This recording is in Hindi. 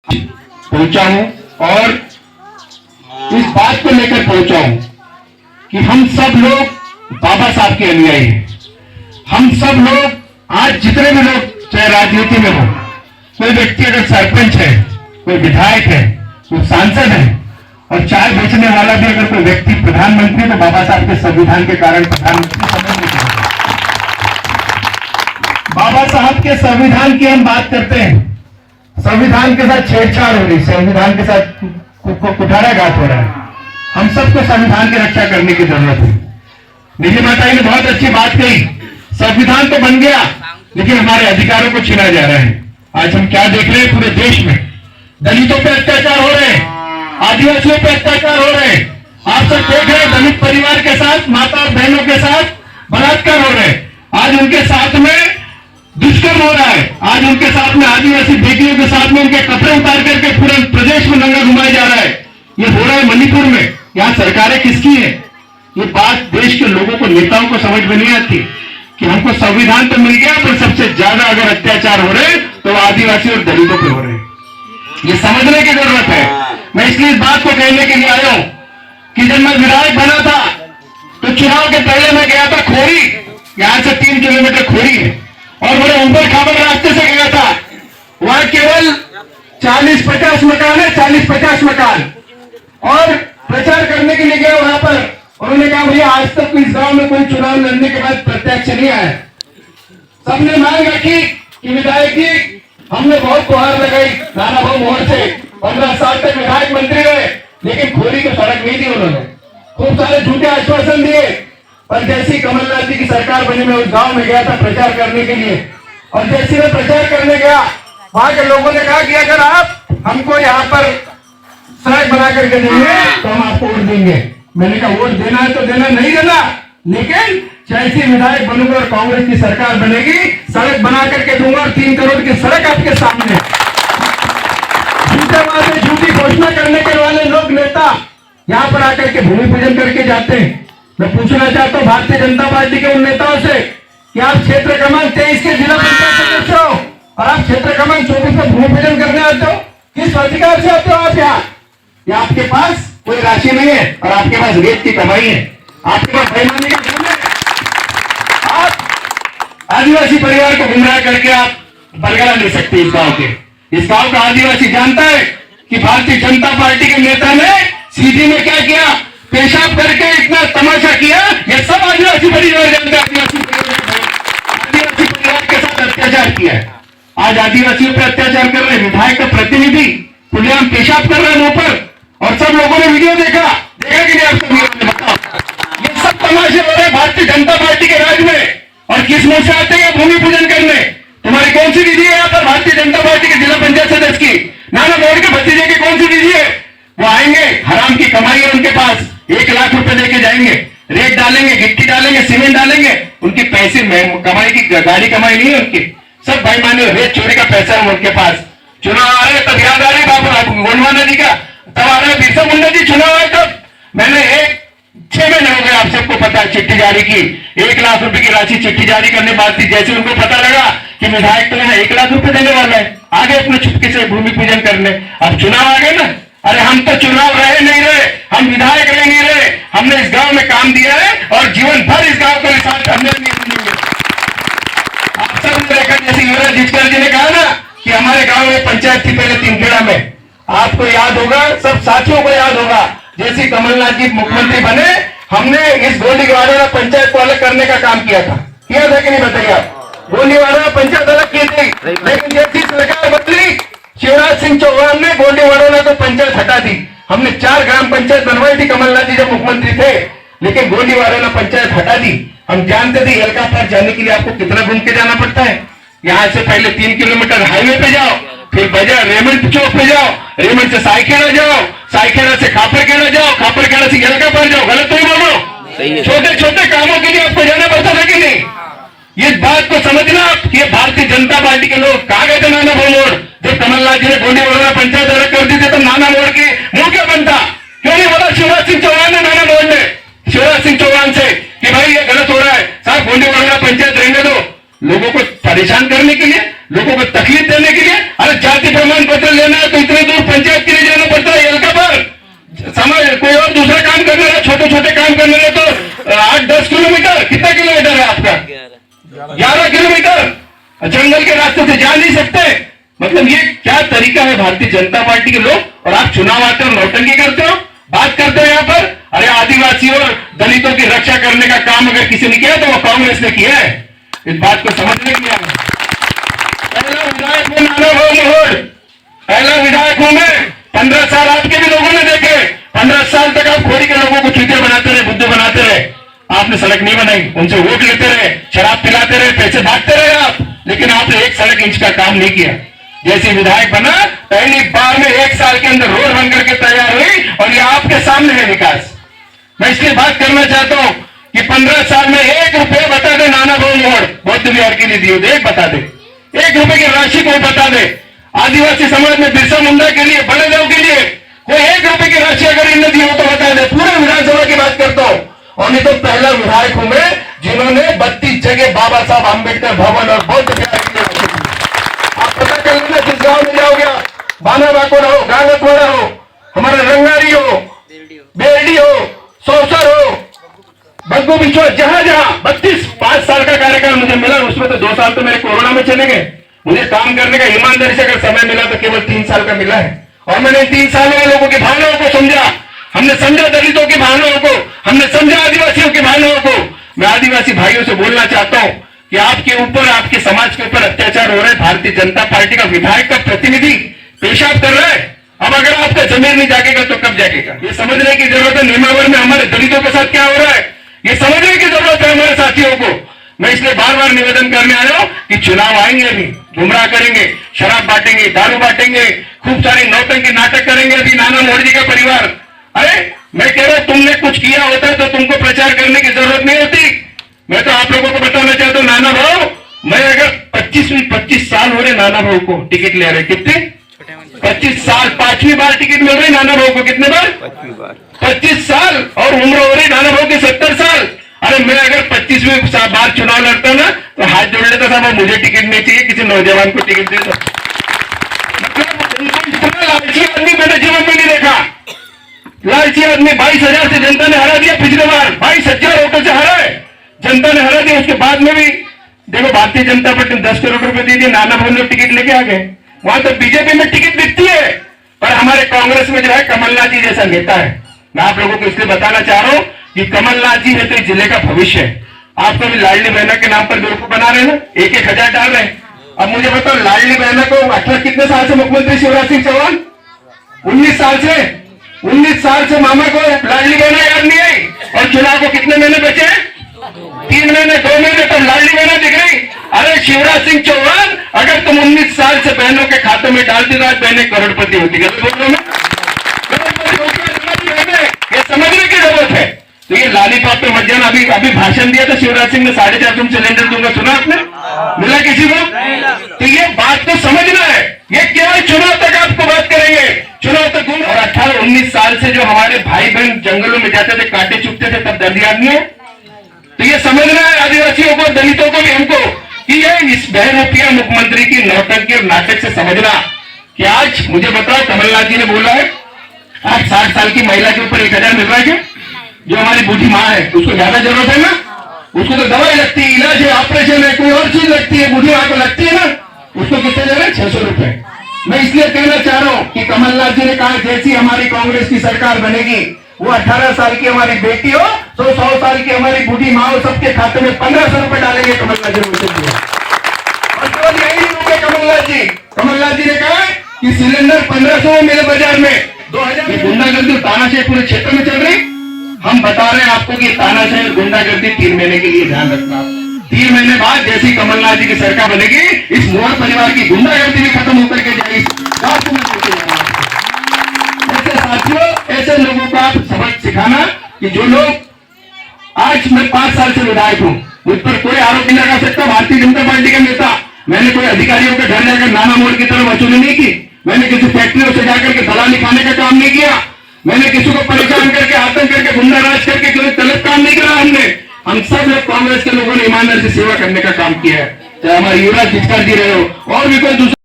पहुंचा हूं और इस बात को लेकर पहुंचा हूं कि हम सब लोग बाबा साहब के अनुयायी हैं। हम सब लोग आज जितने भी लोग चाहे राजनीति में हो, कोई व्यक्ति अगर सरपंच है, कोई विधायक है, कोई सांसद है और चाय बेचने वाला भी अगर कोई व्यक्ति प्रधानमंत्री है तो बाबा साहब के संविधान के कारण प्रधानमंत्री समझ नहीं सकते। बाबा साहब के संविधान की हम बात करते हैं, संविधान के साथ छेड़छाड़ हो रही, संविधान के साथ कुठाराघात हो रहा है। हम सबको संविधान की रक्षा करने की जरूरत है। निधि माता ने बहुत अच्छी बात कही, संविधान तो बन गया लेकिन हमारे अधिकारों को छीना जा रहा है। आज हम क्या देख रहे हैं पूरे देश में, दलितों पे अत्याचार हो रहे हैं, आदिवासियों पे अत्याचार हो रहे हैं। आप सब देख रहे हैं दलित परिवार के साथ, माता और बहनों के साथ बलात्कार हो रहे हैं। आज उनके साथ में दुष्कर्म हो रहा है। आज उनके साथ में आदिवासी बेटियों के साथ में उनके कपड़े उतार करके पूरे प्रदेश में नंगा घुमाया जा रहा है। ये हो रहा है मणिपुर में। यहाँ सरकारें किसकी है? ये बात देश के लोगों को, नेताओं को समझ में नहीं आती कि हमको संविधान तो मिल गया पर सबसे ज्यादा अगर अत्याचार हो रहे तो आदिवासी और दलितों पे हो रहे हैं। ये समझने की जरूरत है। मैं इसलिए इस बात को कहने के लिए आया हूं कि जब मैं विधायक बना था तो चुनाव के पहले मैं गया था खोरी, यहां से 3 किलोमीटर खोरी है और बड़े ऊपर खाबर रास्ते से गया था। वहां केवल 40-50 मकान है, 40-50 मकान, और प्रचार करने के लिए गया वहां पर। उन्होंने कहा भैया आज तक इस गांव में कोई चुनाव लड़ने के बाद प्रत्यक्ष नहीं आया। सबने मांग रखी कि विधायक जी, हमने बहुत गुहार लगाई नाना भाऊ मोहन से, 15 साल तक विधायक मंत्री रहे लेकिन खोरी को सड़क नहीं दी उन्होंने। खूब सारे झूठे आश्वासन दिए, पर जैसी कमलनाथ जी की सरकार बनी मैं उस गांव में गया था प्रचार करने के लिए, और जैसे मैं प्रचार करने गया वहां के लोगों ने कहा कि अगर आप हमको यहाँ पर सड़क बना करके देंगे तो हम आपको वोट देंगे। मैंने कहा वोट देना है तो देना, नहीं देना, लेकिन जैसी विधायक बनूंगा और कांग्रेस की सरकार बनेगी सड़क बना करके दूंगा और 3 करोड़ की सड़क आपके सामने। झूठे वादे, झूठी घोषणा करने के वाले लोग, नेता यहाँ पर आकर के भूमि पूजन करके जाते हैं। मैं पूछना चाहता हूँ भारतीय जनता पार्टी के उन नेताओं से कि आप क्षेत्र क्रमांक 23 के जिला पंचायत सदस्य हो और आप क्षेत्र क्रमांक 24 में भूमि पूजन करने आते हो, किस अधिकार से आते हो आप यहाँ? या आपके पास कोई राशि नहीं है और आपके पास रेत की कमाई है, आपके पास बेईमानी का धन है। आप आदिवासी परिवार को गुमराह करके आप बरगला ले सकते इस गांव के। इस गांव का आदिवासी जानता है कि भारतीय जनता पार्टी के नेता ने सीधी में क्या किया, पेशाब करके इतना तमाशा किया। ये सब आदिवासी परिवार जानते हैं। आदिवासी परिवार के साथ अत्याचार किया है। आज आदिवासियों पर अत्याचार कर रहे हैं। विधायक का प्रतिनिधि खुलेआम पेशाब कर रहे हैं मुंह पर, और सब लोगों ने वीडियो देखा कि नहीं? आप सब बताओ, ये सब तमाशे हो रहे भारतीय जनता पार्टी के राज में। और किस मुंह से आते हैं भूमि पूजन करने? तुम्हारी कौन सी विधि है यहाँ पर भारतीय जनता पार्टी के जिला पंचायत सदस्य की? नाना मोदी के भतीजे की कौन सी विधि है? वो आएंगे, हराम की कमाई है उनके पास, 1 लाख रुपए लेके जाएंगे, रेत डालेंगे, गिट्टी डालेंगे, सीमेंट डालेंगे, उनकी पैसे कमाई की गाड़ी कमाई नहीं है उनकी, सब बेईमानी, रेत चोरी का पैसा है उनके पास। चुनाव आ रहे तब याद आ रहे बाबू गोंडवा नदी का, तब आ रहे बिरसा मुंडा जी चुनाव आए तब मैंने 6 महीने हो गए, आप सबको पता है, चिट्ठी जारी की, 1 लाख रुपए की राशि चिट्ठी जारी करने बाद थी। जैसे उनको पता लगा कि विधायक तो यहाँ 1 लाख रुपए देने वाला है, आगे अपने चुपके से भूमि पूजन करने। अब चुनाव आ गए ना, अरे हम तो चुनाव रहे नहीं रहे, हम विधायक रहे नहीं रहे, हमने इस गांव में काम दिया है और जीवन भर इस गांव को साथ हमने नहीं सुनेंगे। आप सब ने देखा जैसे युवराज जिचकर जी ने कहा ना कि हमारे गांव में पंचायत थी पहले तीनखेड़ा में, आपको याद होगा, सब साथियों को याद होगा, जैसे कमलनाथ जी मुख्यमंत्री बने हमने इस गोलीवाड़ा पंचायत को अलग करने का काम किया था कि नहीं बताइए आप? गोलीवाड़ा पंचायत अलग की थी, लेकिन जैसी सरकार बदली शिवराज सिंह चौहान ने गोलीवाड़ा को पंचायत हटा दी। हमने 4 ग्राम पंचायत बनवाई थी कमलनाथ जी जब मुख्यमंत्री थे, लेकिन गोलीवाड़ा पंचायत हटा दी। हम जानते थे एलका पार जाने के लिए आपको कितना घूम के जाना पड़ता है। यहाँ से पहले 3 किलोमीटर हाईवे पे जाओ, फिर बाजार रेमंड चौक पे जाओ, रेमंड से साइखेड़ा जाओ, साइखेड़ा से खापरखेड़ा जाओ, खापरखेड़ा से एलका पार जाओ। गलत नहीं बोलो, छोटे छोटे कामों के लिए आपको जाना पड़ता था कि नहीं? ये बात को समझना कि भारतीय जनता पार्टी के लोग कहा गए थे नाना भाऊ मोड़, जब कमलनाथ जी ने गोलीवाड़ा पंचायत अलग कर दी थी तो नाना मोड़ की मुंह क्या बनता? क्यों नहीं बोला शिवराज सिंह चौहान ने, नाना मोड़ ने शिवराज सिंह चौहान से कि भाई ये गलत हो रहा है, साहब गोलीवाड़ा पंचायत रहने दो। लोगों को परेशान करने के लिए, लोगों को तकलीफ देने के लिए, अरे जाति प्रमाण पत्र ले लेना है तो इतने दूर पंचायत के लिए जाना पड़ता है एलका पर। समझ, कोई और दूसरा काम करना है, छोटे छोटे काम करने है तो 8-10 किलोमीटर, कितना किलोमीटर है आपका? 11 किलोमीटर जंगल के रास्ते से जा नहीं सकते। मतलब ये क्या तरीका है भारतीय जनता पार्टी के लोग? और आप चुनाव आते हो, नौटंकी करते हो, बात करते हो यहाँ पर। अरे आदिवासी और दलितों की रक्षा करने का काम अगर किसी ने किया तो वो कांग्रेस ने किया है। इस बात को समझने किया है। पहला विधायक हूं नाना भाऊ मोहड़, पहला विधायक हूं मैं। 15 साल आपके भी लोगों ने देखे, 15 साल तक आप खोरी के लोगों को चूतिया बनाते रहे, बुद्धू बनाते रहे। आपने सड़क नहीं बनाई, उनसे वोट लेते रहे, शराब पिलाते रहे, पैसे बांटते रहे आप, लेकिन आपने 1 सड़क इंच का काम नहीं किया। जैसे विधायक बना, पहली बार में 1 साल के अंदर रोड बन करके तैयार हुई और ये आपके सामने है विकास। मैं इसलिए बात करना चाहता हूं कि 15 साल में 1 रुपये बता दे नाना भाऊ मोहड़ बौद्ध विहार के लिए दिए, एक बता दे, 1 रुपए की राशि को बता दे। आदिवासी समाज में बिरसा मुंडा के लिए, बड़े देव के लिए कोई 1 रुपए की राशि अगर इन्हें दी हो तो बता दे। पूरे विधानसभा की बात करता हूं। और नहीं तो पहला विधायक हूं मैं जिन्होंने 32 जगह बाबा साहब आंबेडकर भवन और बौद्ध विहार के लिए राशि दी। आप पता कर लेना जिस गांव में जाओगे, बाना बाकोड़ा हो, गांगतवाड़ा हो, हमारा रंगारी हो, बेरडी हो, सौसर हो, बग्गू बिछो, जहां जहां 5 साल का कार्यकाल मुझे मिला, उसमें तो 2 साल तो मेरे कोरोना में चले गए। मुझे काम करने का ईमानदारी से अगर समय मिला तो केवल 3 साल का मिला है। और मैंने 3 साल में लोगों की भावनाओं को समझा, हमने समझा दलितों की भावनाओं को, हमने समझा आदिवासियों की भावनाओं को। मैं आदिवासी भाइयों से बोलना चाहता हूं कि आपके ऊपर, आपके समाज के ऊपर अत्याचार हो रहा है। भारतीय जनता पार्टी का विधायक का प्रतिनिधि पेशाब कर रहा है। अब अगर आपका जमीर नहीं जागेगा तो कब जागेगा? ये समझने की जरूरत है निमावर में हमारे दलितों के साथ क्या हो रहा है, ये समझने की जरूरत है हमारे साथियों को। मैं इसलिए बार बार निवेदन करने आया हूं कि चुनाव आएंगे, अभी गुमराह करेंगे, शराब बांटेंगे, दारू बांटेंगे, खूब सारी नौटंकी नाटक करेंगे अभी नाना मोहड़ जी का परिवार। अरे मैं कह रहा हूं तुमने कुछ किया होता तो तुमको प्रचार करने की जरूरत नहीं होती। मैं तो आप लोगों को बताना चाहता हूं नाना भाऊ, मैं अगर 25 साल हो रहे नाना भाऊ को टिकट ले रहे, कितने 25 साल, 5वीं बार टिकट मिल रही नाना भाऊ को। कितने बार? 25 साल। और उम्र हो रही नाना भाऊ की 70 साल। अरे मैं अगर 25वीं बार चुनाव लड़ता ना तो हाथ जोड़ लेता साहब, मुझे टिकट नहीं चाहिए, किसी नौजवान को टिकट दे दो। मतलब इतना लालची आदमी मैंने जीवन में नहीं देखा। लालची आदमी 22,000 से जनता ने हरा दिया पिछले बार, 22,000 वोटों से हरा है, जनता ने हरा दिया। उसके बाद में भी देखो भारतीय जनता पार्टी ने 10 करोड़ रुपए दे दिए, नाना भाऊ लोग टिकट लेके आ गए। वहां तो बीजेपी में टिकट दिखती है, पर हमारे कांग्रेस में जो है कमलनाथ जी जैसा नेता है। मैं आप लोगों को इसलिए बताना चाह रहा हूं कि कमलनाथ जी है तो इस जिले का भविष्य है। आपको भी लाडली बहना के नाम पर बेवकूफ बना रहे हैं ना, 1-1 हजार डाल रहे हैं। अब मुझे बताओ लाडली बहना को 18 कितने साल से मुख्यमंत्री शिवराज सिंह चौहान? 19 साल से। 19 साल से मामा को लाडली बहना याद नहीं आई। और चुनाव को कितने महीने बचे? 3 महीने, 2 महीने, तब लाडली बहना दिख रही। अरे शिवराज सिंह चौहान, अगर तुम 19 साल से बहनों के खाते में डालती तो आज बहनें करोड़पति होती। गलत बोल रहा हूं मैं? ये समझने की जरूरत है। तो ये लालीपॉप पे मत जाना। अभी भाषण दिया था शिवराज सिंह ने, 4.5 सिलेंडर दूंगा, सुना आपने? मिला किसी को? तो ये बात को समझना है। ये केवल चुनाव तक आपको बात करेंगे, चुनाव तक। और 18-19 साल से जो हमारे भाई बहन जंगलों में जाते थे, कांटे चुभते थे, तब दर्द याद नहीं है? तो ये समझना है आदिवासियों को, दलितों को भी, हमको, कि ये इस बहरूपिया मुख्यमंत्री की नौटंकी और नाटक से समझना कि आज मुझे बताओ कमलनाथ जी ने बोला है आज 60 साल की महिला के ऊपर 1,000 मिल रहा है क्या? जो हमारी बूढ़ी माँ है उसको ज्यादा जरूरत है ना, उसको तो दवाई लगती है, इलाज है, ऑपरेशन है, कोई और चीज लगती है, बूढ़ी माँ को लगती है ना, उसको कितने दे रहे हैं? 600 रुपए। मैं इसलिए कहना चाह रहा हूं कि कमलनाथ जी ने कहा जैसी हमारी कांग्रेस की सरकार बनेगी, वो 18 साल की हमारी बेटी हो तो 100 साल की हमारी बूढ़ी माँ हो, सबके खाते में 1500 रुपए डालेंगे कमलनाथ जी ने। और केवल यही नहीं होंगे कमलनाथ जी ने कहा कि सिलेंडर 1500 में मिले बाजार में 2000। गुंडागर्दी तानाशाही पूरे क्षेत्र में चल रही। हम बता रहे हैं आपको कि तानाशाही गुंडागर्दी 3 महीने के लिए, ध्यान रखना। 3 महीने बाद जैसी कमलनाथ जी की सरकार बनेगी, इस मोहर परिवार की गुंडागर्दी भी खत्म होकर के जाएगी। ऐसे साथियों, ऐसे लोगों को आप सबक सिखाना कि जो लोग आज मैं 5 साल से विधायक हूं, मुझ पर कोई आरोप नहीं लगा सकता। भारतीय जनता पार्टी का नेता, मैंने कोई अधिकारियों के घर जाकर नाना मोड़ की तरफ वसूली नहीं की, मैंने किसी फैक्ट्रियों से जाकर के दलाली खाने का काम नहीं किया, मैंने किसी को परेशान करके, आतंक करके, गुंडा राज करके कोई गलत काम नहीं करा। हम सब लोग कांग्रेस के लोगों ने ईमानदारी से सेवा करने का काम किया है, चाहे हमारे युवराज जिसका जी रहे हो और भी कोई दूसरा